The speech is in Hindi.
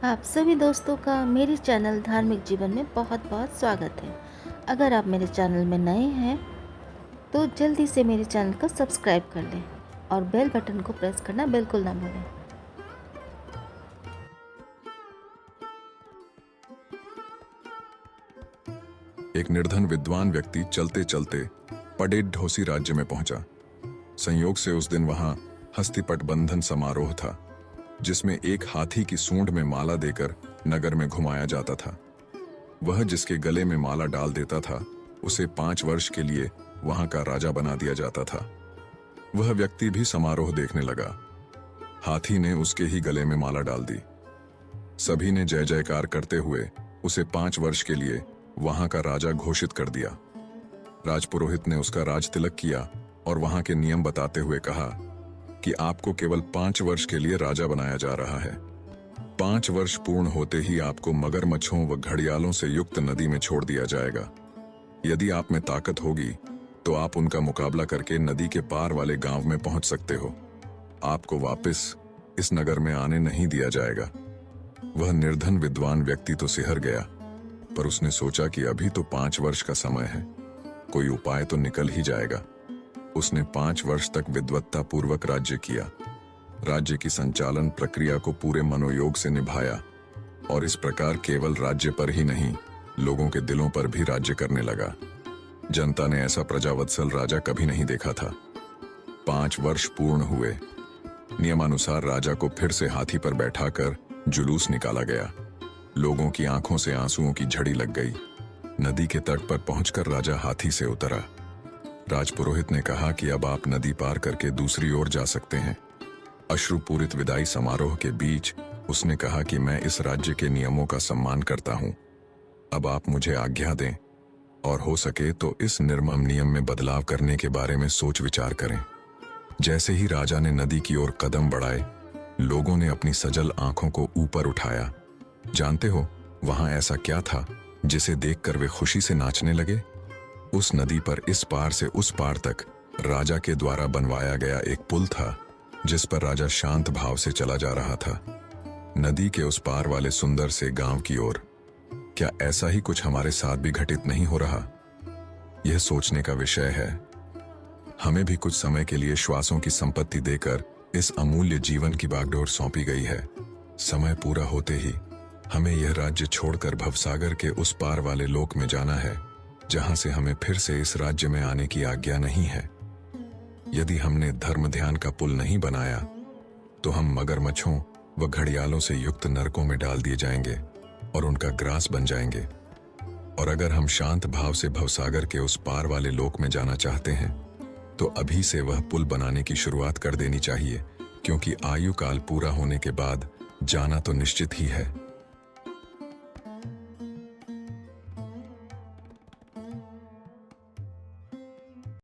आप सभी दोस्तों का मेरे चैनल धार्मिक जीवन में बहुत बहुत स्वागत है। अगर आप मेरे चैनल में नए हैं तो जल्दी से मेरे चैनल को सब्सक्राइब कर लें और बेल बटन को प्रेस करना बिल्कुल ना भूलें। एक निर्धन विद्वान व्यक्ति चलते चलते पडेड ढोसी राज्य में पहुंचा। संयोग से उस दिन वहां हस्तिपट बंधन समारोह था, जिसमें एक हाथी की सूंड में माला देकर नगर में घुमाया जाता था। वह जिसके गले में माला डाल देता था उसे 5 वर्ष के लिए वहां का राजा बना दिया जाता था। वह व्यक्ति भी समारोह देखने लगा। हाथी ने उसके ही गले में माला डाल दी। सभी ने जय जयकार करते हुए उसे 5 वर्ष के लिए वहां का राजा घोषित कर दिया। राजपुरोहित ने उसका राज तिलक किया और वहां के नियम बताते हुए कहा कि आपको केवल 5 वर्ष के लिए राजा बनाया जा रहा है। 5 वर्ष पूर्ण होते ही आपको मगरमच्छों व घड़ियालों से युक्त नदी में छोड़ दिया जाएगा। यदि आप में ताकत होगी तो आप उनका मुकाबला करके नदी के पार वाले गांव में पहुंच सकते हो। आपको वापस इस नगर में आने नहीं दिया जाएगा। वह निर्धन विद्वान व्यक्ति तो सिहर गया, पर उसने सोचा कि अभी तो 5 वर्ष का समय है, कोई उपाय तो निकल ही जाएगा। उसने 5 वर्ष तक विद्वत्ता पूर्वक राज्य किया, राज्य की संचालन प्रक्रिया को पूरे मनोयोग से निभाया और इस प्रकार केवल राज्य पर ही नहीं, लोगों के दिलों पर भी राज्य करने लगा। जनता ने ऐसा प्रजावत्सल राजा कभी नहीं देखा था। 5 वर्ष पूर्ण हुए। नियमानुसार राजा को फिर से हाथी पर बैठाकर जुलूस निकाला गया। लोगों की आंखों से आंसुओं की झड़ी लग गई। नदी के तट पर पहुंचकर राजा हाथी से उतरा। राजपुरोहित ने कहा कि अब आप नदी पार करके दूसरी ओर जा सकते हैं। अश्रुपूरित विदाई समारोह के बीच उसने कहा कि मैं इस राज्य के नियमों का सम्मान करता हूं। अब आप मुझे आज्ञा दें और हो सके तो इस निर्मम नियम में बदलाव करने के बारे में सोच विचार करें। जैसे ही राजा ने नदी की ओर कदम बढ़ाए, लोगों ने अपनी सजल आंखों को ऊपर उठाया। जानते हो वहां ऐसा क्या था जिसे देखकर वे खुशी से नाचने लगे? उस नदी पर इस पार से उस पार तक राजा के द्वारा बनवाया गया एक पुल था, जिस पर राजा शांत भाव से चला जा रहा था, नदी के उस पार वाले सुंदर से गांव की ओर। क्या ऐसा ही कुछ हमारे साथ भी घटित नहीं हो रहा? यह सोचने का विषय है। हमें भी कुछ समय के लिए श्वासों की संपत्ति देकर इस अमूल्य जीवन की बागडोर सौंपी गई है। समय पूरा होते ही हमें यह राज्य छोड़कर भवसागर के उस पार वाले लोक में जाना है, जहां से हमें फिर से इस राज्य में आने की आज्ञा नहीं है। यदि हमने धर्म ध्यान का पुल नहीं बनाया तो हम मगरमच्छों व घड़ियालों से युक्त नरकों में डाल दिए जाएंगे और उनका ग्रास बन जाएंगे। और अगर हम शांत भाव से भवसागर के उस पार वाले लोक में जाना चाहते हैं तो अभी से वह पुल बनाने की शुरुआत कर देनी चाहिए, क्योंकि आयु काल पूरा होने के बाद जाना तो निश्चित ही है।